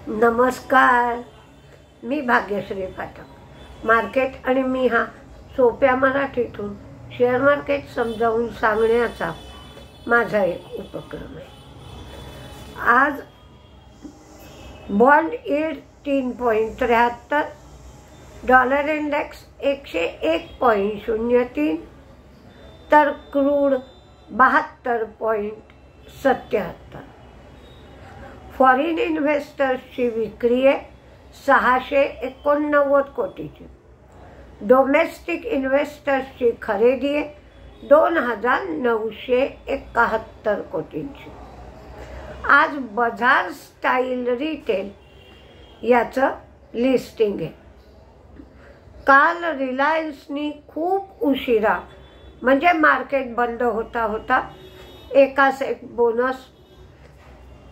नमस्कार, मी भाग्यश्री पाठक. मार्केट आणि मी हा सोप्या मराठीतून शेअर मार्केट समजावून सांगण्याचा माझा एक उपक्रम आहे. आज बॉन्ड यील्ड 3.73, डॉलर इंडेक्स 101.03, तर क्रूड 72.77. फॉरेन इन्व्हेस्टर्सची विक्री आहे 689 कोटीची. डोमेस्टिक इन्व्हेस्टर्सची खरेदी आहे 2971 कोटींची. आज बाजार स्टाईल रिटेल याचं लिस्टिंग आहे. काल रिलायन्सनी खूप उशिरा म्हणजे मार्केट बंद होता होता एकास एक बोनस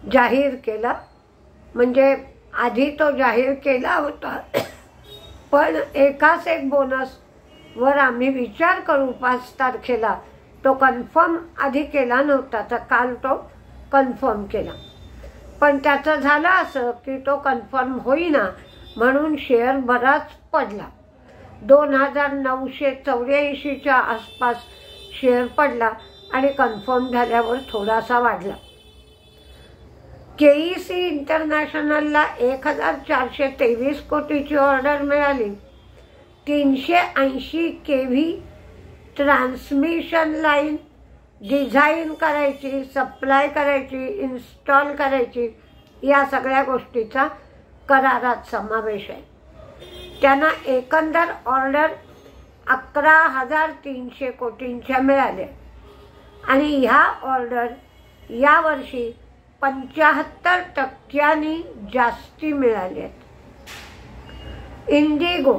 जाहीर केला. म्हणजे आधी तो जाहीर केला होता, पण एकास एक बोनस वर आम्ही विचार करू 5 तारखेला. तो कन्फर्म आधी केला नव्हता, तर काल तो कन्फर्म केला. पण त्याचं झालं असं की तो कन्फर्म होईना, म्हणून शेअर बराच पडला. 2984च्या आसपास शेअर पडला आणि कन्फर्म झाल्यावर थोडासा वाढला. KEC इंटरनॅशनलला 1423 कोटीची ऑर्डर मिळाली. 380 kV ट्रान्समिशन लाईन डिझाईन करायची, सप्लाय करायची, इन्स्टॉल करायची, या सगळ्या गोष्टीचा करारात समावेश आहे. त्यांना एकंदर ऑर्डर 11,300 कोटींच्या मिळाल्या आणि ह्या ऑर्डर यावर्षी 75% जास्ती मिळाल्या. इंडिगो,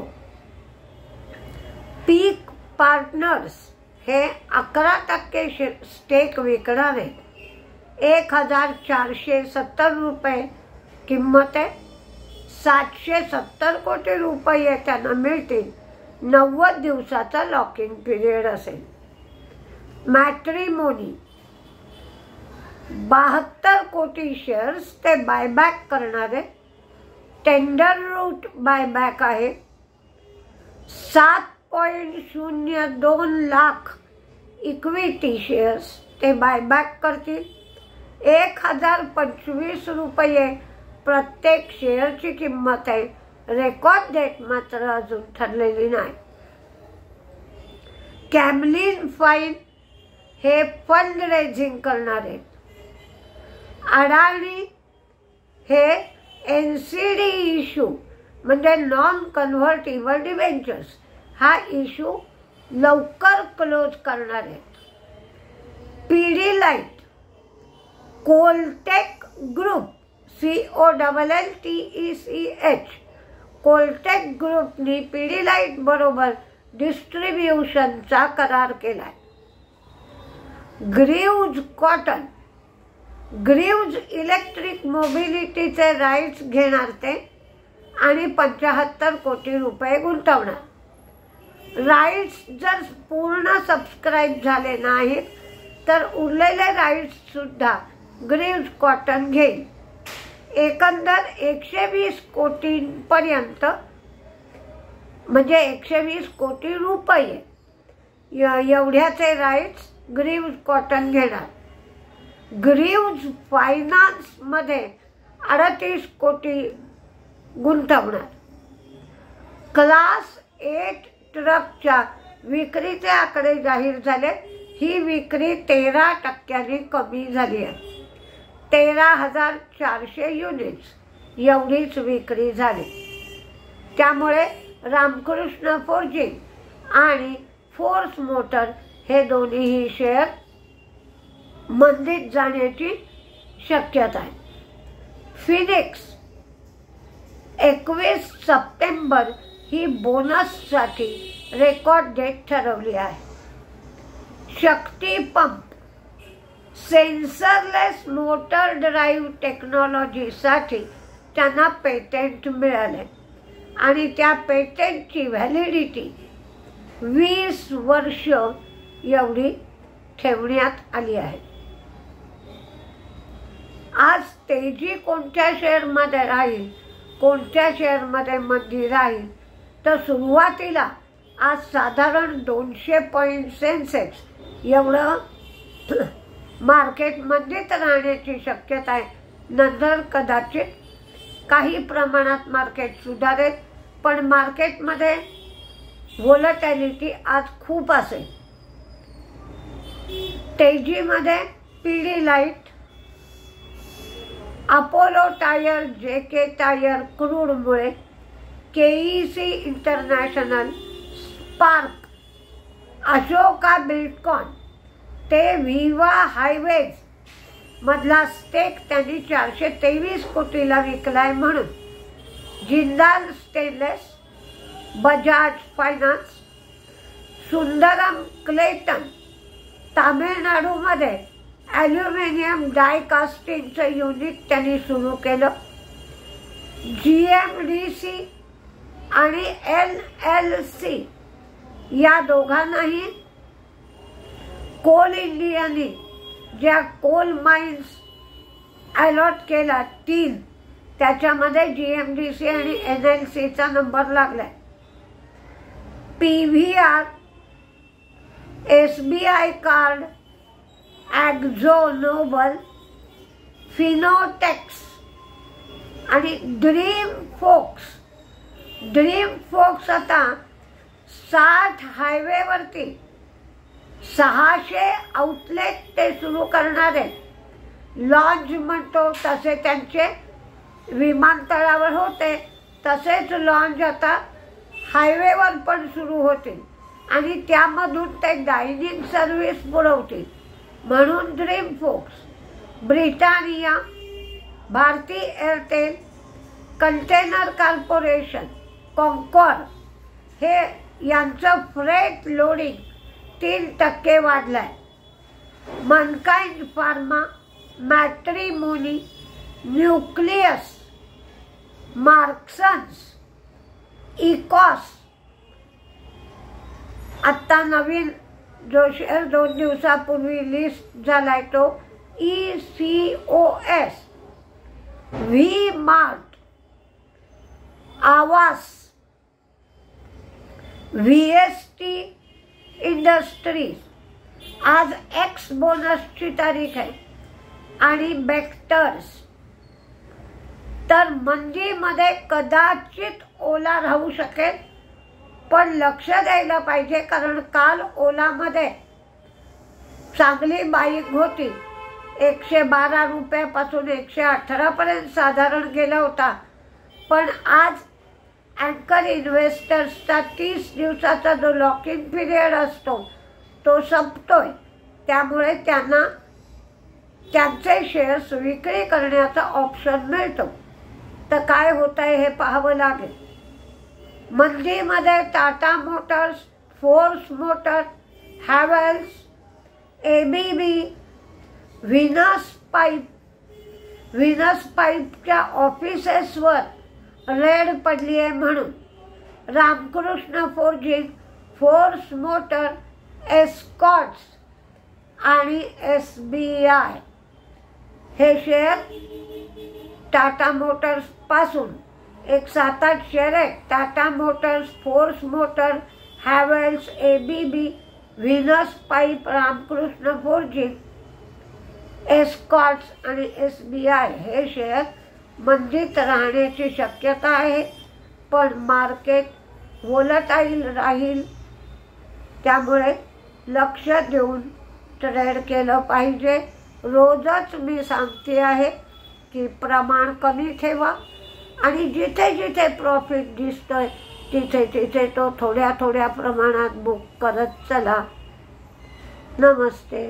पीक पार्टनर्स हे 11% स्टेक विकणार आहे. 1470 रुपये किंमत आहे. 770 कोटी रुपये त्यांना मिळतील. 90 दिवसाचा लॉकिंग पिरियड असेल. मॅट्रिमोनी 72 कोटी शेअर्स ते बायबॅक करणारे. टेंडर रूट बायबॅक आहे. 7.02 लाख इक्विटी शेअर्स ते बायबॅक करतील. 1025 रुपये प्रत्येक शेअरची किंमत आहे. रेकॉर्ड डेट मात्र अजून ठरलेली नाही. कॅमलिन फाईन हे फंड रेझिंग करणार आहेत. अडाणी हे NCD इश्यू म्हणजे नॉन कन्व्हर्टिबल डिबेंचर्स हा इश्यू लवकर क्लोज करणार आहेत. पिडिलाइट, कोलटेक ग्रुप COLLTECH कोलटेक ग्रुपनी पिडिलाइट बरोबर डिस्ट्रीब्युशनचा करार केलाय. ग्रीव्ज कॉटन, ग्रीव्ज इलेक्ट्रिक मोबिलिटीचे राईट्स घेणार ते आणि 75 कोटी रुपये गुंतवणार. राईट्स जर पूर्ण सबस्क्राईब झाले नाहीत तर उरलेले राईट्स सुद्धा ग्रीव्ज कॉटन घेईल. एकंदर 120 कोटींपर्यंत म्हणजे 120 कोटी रुपये एवढ्याचे राईट्स ग्रीव्ज कॉटन घेणार. ग्रीव्ज फायनान्समध्ये 38 कोटी गुंतवणार. क्लास 8 ट्रकच्या विक्रीचे आकडे जाहीर झाले. ही विक्री 13% कमी झाली आहे. 13,400 युनिट्स एवढीच विक्री झाली. त्यामुळे रामकृष्ण फोर्जिंग आणि फोर्स मोटर हे दोन्हीही शेअर मंदीत जाण्याची शक्यता आहे. फिनिक्स 21 सप्टेंबर ही बोनससाठी रेकॉर्ड डेट ठरवली आहे. शक्ती पंप सेन्सरलेस मोटर ड्राईव्ह टेक्नॉलॉजीसाठी त्यांना पेटंट मिळाले आणि त्या पेटंटची व्हॅलिडिटी 20 वर्ष एवढी ठेवण्यात आली आहे. आज तेजी कोणत्या शेअरमध्ये राहील, कोणत्या शेअरमध्ये मंदी राहील, तर सुरुवातीला आज साधारण 200 पॉईंट सेन्सेक्स एवढं मार्केट मंदीत राहण्याची शक्यता आहे. नंतर कदाचित काही प्रमाणात मार्केट सुधारेल, पण मार्केटमध्ये व्होलॅटिलिटी आज खूप असेल. तेजीमध्ये Pidilite, Apollo tyre, JK tyre क्रूडमुळे, KEC international, spark, Ashoka buildcon ते विवा हायवेज मधला स्टेक त्यांनी 423 कोटीला विकलाय म्हणून Jindal stainless, Bajaj finance, Sundaram Clayton तामिळनाडूमध्ये ॲल्युमिनियम डाय कास्टिंगचं युनिट त्यांनी सुरू केलं. GMDC आणि LLC या दोघांनाही कोल इंडियाने ज्या कोल माइन्स अलॉट केला 3, त्याच्यामध्ये GMDC आणि NLCचा नंबर लागलाय. PVR, SBI card, Akzo Nobel, Finotex आणि ड्रीम फोक्स आता 60 हायवेवरती 600 आउटलेट ते सुरू करणार आहे. लॉन्च म्हणतो तसे त्यांचे विमानतळावर होते, तसेच लॉन्च आता हायवेवर पण सुरू होतील आणि त्यामधून ते डायनिंग सर्व्हिस पुरवतील. म्हणून Dreamfolks, Britannia, Bharti Airtel, container corporation, Concor हे यांचं फ्रेट लोडिंग 3% वाढलाय. Mankind pharma, matrimony, nucleus, Marksans, Ecos, आत्ता नवीन जो शेअर 2 दिवसापूर्वी लिस्ट झालाय तो ECOS, व्ही मार्ट, आवास, VST इंडस्ट्रीज. आज एक्स बोनसची तारीख आहे आणि बेक्टर्स. तर मंदीमध्ये कदाचित ओला राहू शकेल, पण लक्ष द्यायला पाहिजे, कारण काल ओलामध्ये चांगली बाईक होती. 112 रुपयापासून 118 पर्यंत साधारण गेला होता. पण आज अँकर इन्व्हेस्टर्सचा 30 दिवसाचा जो लॉक इन पिरियड असतो तो संपतोय, त्यामुळे त्यांना त्यांचे शेअर्स विक्री करण्याचा ऑप्शन मिळतो. तर काय होत आहे हे पाहावं लागेल. मंदीमध्ये Tata motors, force motor, Havells, ABB, Venus पाईपच्या ऑफिसेसवर रेड पडली आहे म्हणून Ramkrishna forging, force motor, Escorts आणि SBI हे शेअर टाटा मोटर्स पासून एक 7-8 शेअर आहेत. Tata motors, force motor, Havells, ABB, Venus pipe, Ramkrishna forging, Escorts आणि SBI हे शेअर मंदीत राहण्याची शक्यता आहे. पण मार्केट व्होलटाईल राहील, त्यामुळे लक्ष देऊन ट्रेड केलं पाहिजे. रोजच मी सांगते आहे की प्रमाण कमी ठेवा आणि जिथे जिथे प्रॉफिट दिसतोय तिथे तिथे तो थोड्या थोड्या प्रमाणात बुक करत चला. नमस्ते.